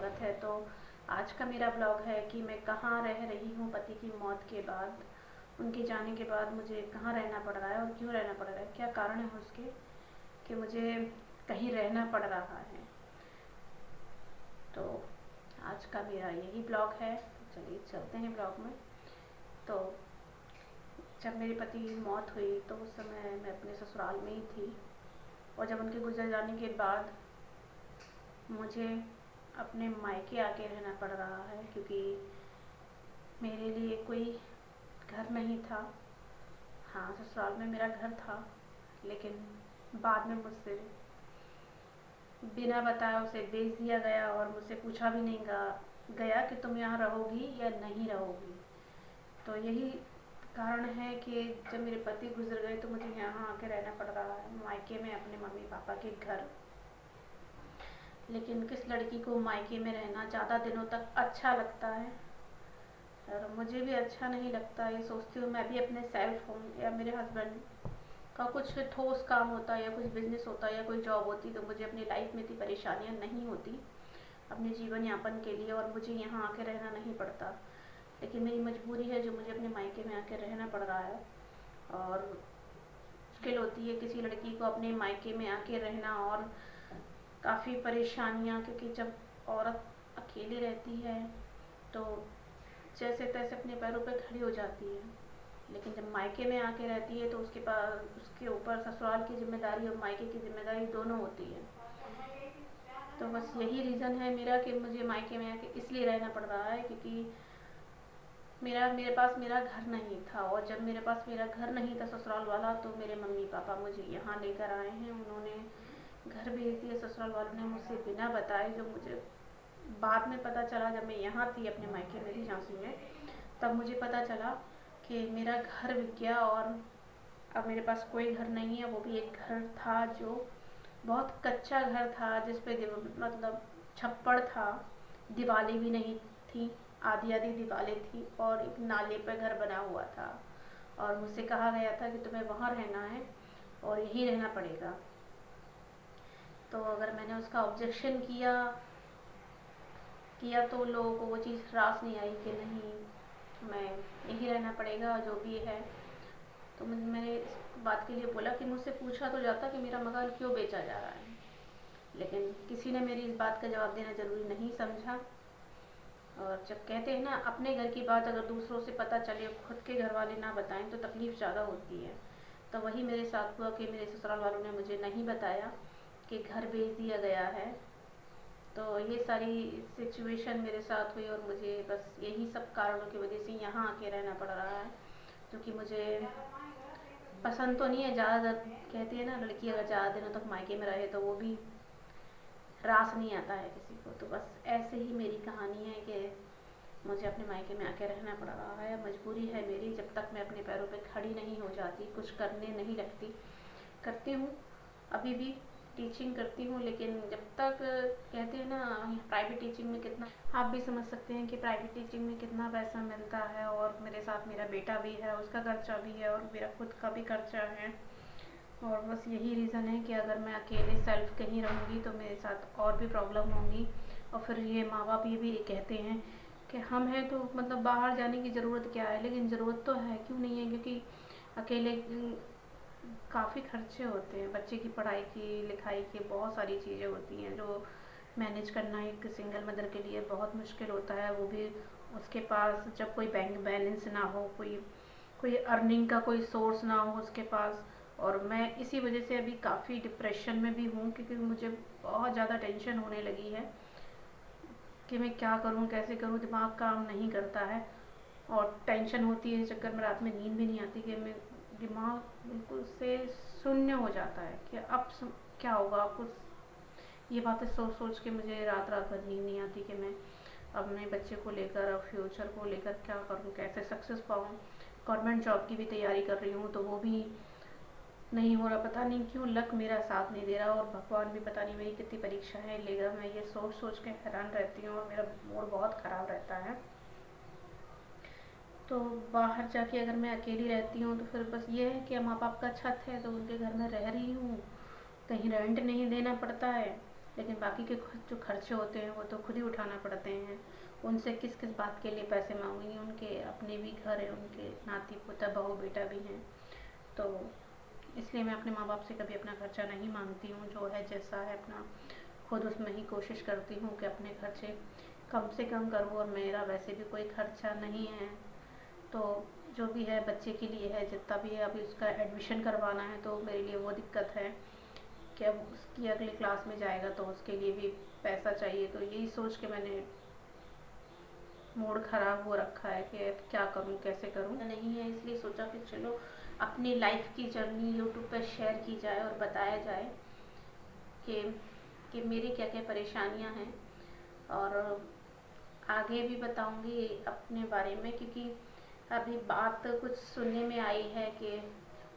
स्वागत है। तो आज का मेरा ब्लॉग है कि मैं कहाँ रह रही हूँ पति की मौत के बाद। उनके जाने के बाद मुझे कहाँ रहना पड़ रहा है और क्यों रहना पड़ रहा है, क्या कारण है उसके कि मुझे कहीं रहना पड़ रहा है। तो आज का मेरा यही ब्लॉग है। तो चलिए चलते हैं ब्लॉग में। तो जब मेरे पति की मौत हुई तो उस समय मैं अपने ससुराल में ही थी, और जब उनके गुजर जाने के बाद मुझे अपने मायके आके रहना पड़ रहा है, क्योंकि मेरे लिए कोई घर नहीं था। हाँ, ससुराल में मेरा घर था, लेकिन बाद में मुझसे बिना बताए उसे बेच दिया गया और मुझसे पूछा भी नहीं गया कि तुम यहाँ रहोगी या नहीं रहोगी। तो यही कारण है कि जब मेरे पति गुजर गए तो मुझे यहाँ आके रहना पड़ रहा है, मायके में, अपने मम्मी पापा के घर। लेकिन किस लड़की को मायके में रहना ज़्यादा दिनों तक अच्छा लगता है, और मुझे भी अच्छा नहीं लगता। ये सोचती हूँ मैं भी अपने सेल्फ हूँ, या मेरे हस्बैंड का कुछ ठोस काम होता या कुछ बिजनेस होता या कोई जॉब होती तो मुझे अपनी लाइफ में इतनी परेशानियाँ नहीं होती अपने जीवन यापन के लिए, और मुझे यहाँ आके रहना नहीं पड़ता। लेकिन मेरी मजबूरी है जो मुझे अपने मायके में आके रहना पड़ रहा है। और मुश्किल होती है किसी लड़की को अपने मायके में आके रहना, और काफ़ी परेशानियाँ, क्योंकि जब औरत अकेली रहती है तो जैसे तैसे अपने पैरों पर खड़ी हो जाती है, लेकिन जब मायके में आके रहती है तो उसके पास, उसके ऊपर ससुराल की जिम्मेदारी और मायके की जिम्मेदारी दोनों होती है। तो बस यही रीज़न है मेरा कि मुझे मायके में आके इसलिए रहना पड़ रहा है, क्योंकि मेरे पास मेरा घर नहीं था। और जब मेरे पास मेरा घर नहीं था ससुराल वाला, तो मेरे मम्मी पापा मुझे यहाँ लेकर आए हैं। उन्होंने घर भेज दिया ससुराल वालों ने मुझसे बिना बताए, जो मुझे बाद में पता चला। जब मैं यहाँ थी अपने मायके में थी झांसी में, तब मुझे पता चला कि मेरा घर बिक गया और अब मेरे पास कोई घर नहीं है। वो भी एक घर था जो बहुत कच्चा घर था, जिसपे मतलब छप्पड़ था, दीवारें भी नहीं थी, आधी आधी दीवारें थी, और एक नाले पर घर बना हुआ था। और मुझसे कहा गया था कि तुम्हें वहाँ रहना है और यहीं रहना पड़ेगा। तो अगर मैंने उसका ऑब्जेक्शन किया तो लोगों को वो चीज़ रास नहीं आई कि नहीं, मैं यहीं रहना पड़ेगा जो भी है। तो मैंने इस बात के लिए बोला कि मुझसे पूछा तो जाता कि मेरा मकान क्यों बेचा जा रहा है, लेकिन किसी ने मेरी इस बात का जवाब देना ज़रूरी नहीं समझा। और जब कहते हैं ना, अपने घर की बात अगर दूसरों से पता चले, खुद के घर वाले ना बताएं तो तकलीफ़ ज़्यादा होती है। तो वही मेरे साथ हुआ कि मेरे ससुराल वालों ने मुझे नहीं बताया कि घर बेच दिया गया है। तो ये सारी सिचुएशन मेरे साथ हुई, और मुझे बस यही सब कारणों की वजह से यहाँ आके रहना पड़ रहा है, क्योंकि मुझे पसंद तो नहीं है ज़्यादा। कहती है ना, लड़की अगर ज़्यादा दिनों तक मायके में रहे तो वो भी रास नहीं आता है किसी को। तो बस ऐसे ही मेरी कहानी है कि मुझे अपने मायके में आके रहना पड़ रहा है। मजबूरी है मेरी, जब तक मैं अपने पैरों पे खड़ी नहीं हो जाती, कुछ करने नहीं लगती। करती हूँ, अभी भी टीचिंग करती हूँ, लेकिन जब तक, कहते हैं ना, प्राइवेट टीचिंग में कितना, आप भी समझ सकते हैं कि प्राइवेट टीचिंग में कितना पैसा मिलता है। और मेरे साथ मेरा बेटा भी है, उसका खर्चा भी है, और मेरा खुद का भी खर्चा है। और बस यही रीज़न है कि अगर मैं अकेले सेल्फ कहीं रहूँगी तो मेरे साथ और भी प्रॉब्लम होंगी। और फिर ये माँ बाप ये भी कहते हैं कि हम हैं तो मतलब बाहर जाने की ज़रूरत क्या है, लेकिन ज़रूरत तो है, क्यों नहीं है, क्योंकि अकेले काफ़ी खर्चे होते हैं। बच्चे की पढ़ाई की, लिखाई की, बहुत सारी चीज़ें होती हैं जो मैनेज करना एक सिंगल मदर के लिए बहुत मुश्किल होता है। वो भी उसके पास जब कोई बैंक बैलेंस ना हो, कोई कोई अर्निंग का कोई सोर्स ना हो उसके पास। और मैं इसी वजह से अभी काफ़ी डिप्रेशन में भी हूँ, क्योंकि मुझे बहुत ज़्यादा टेंशन होने लगी है कि मैं क्या करूँ, कैसे करूँ। दिमाग काम नहीं करता है, और टेंशन होती है, इस चक्कर में रात में नींद भी नहीं आती कि मैं, दिमाग बिल्कुल से शून्य हो जाता है कि अब क्या होगा कुछ। ये बातें सोच सोच के मुझे रात रात भर नींद नहीं आती कि मैं अपने बच्चे को लेकर, अब फ्यूचर को लेकर क्या करूँ, कैसे सक्सेस पाऊँ। गवर्नमेंट जॉब की भी तैयारी कर रही हूँ तो वो भी नहीं हो रहा, पता नहीं क्यों लक मेरा साथ नहीं दे रहा, और भगवान भी पता नहीं मेरी कितनी परीक्षाएं लेगा। मैं ये सोच सोच के हैरान रहती हूँ, और मेरा मूड बहुत ख़राब रहता है। तो बाहर जाके अगर मैं अकेली रहती हूँ तो फिर बस ये है कि माँ बाप का छत है तो उनके घर में रह रही हूँ, कहीं रेंट नहीं देना पड़ता है, लेकिन बाकी के जो खर्चे होते हैं वो तो खुद ही उठाना पड़ते हैं। उनसे किस किस बात के लिए पैसे मांगूंगी, उनके अपने भी घर है, उनके नाती पोता बहू बेटा भी हैं। तो इसलिए मैं अपने माँ बाप से कभी अपना खर्चा नहीं मांगती हूँ। जो है जैसा है अपना खुद उसमें ही कोशिश करती हूँ कि अपने खर्चे कम से कम करूँ। और मेरा वैसे भी कोई खर्चा नहीं है, तो जो भी है बच्चे के लिए है, जितना भी है। अभी उसका एडमिशन करवाना है तो मेरे लिए वो दिक्कत है कि अब उसकी अगले क्लास में जाएगा तो उसके लिए भी पैसा चाहिए। तो यही सोच के मैंने मूड ख़राब हो रखा है कि अब क्या करूँ कैसे करूँ। नहीं है, इसलिए सोचा कि चलो अपनी लाइफ की जर्नी यूट्यूब पर शेयर की जाए और बताया जाए कि मेरी क्या क्या परेशानियाँ हैं। और आगे भी बताऊंगी अपने बारे में, क्योंकि अभी बात कुछ सुनने में आई है कि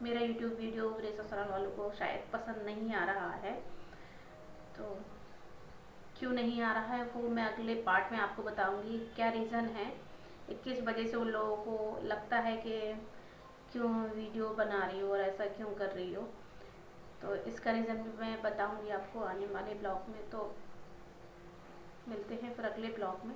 मेरा यूट्यूब वीडियो मेरे ससुराल वालों को शायद पसंद नहीं आ रहा है। तो क्यों नहीं आ रहा है वो मैं अगले पार्ट में आपको बताऊंगी, क्या रीज़न है, किस वजह से उन लोगों को लगता है कि क्यों वीडियो बना रही हो और ऐसा क्यों कर रही हो। तो इसका रीज़न भी मैं बताऊंगी आपको आने वाले ब्लॉग में। तो मिलते हैं फिर अगले ब्लॉग में।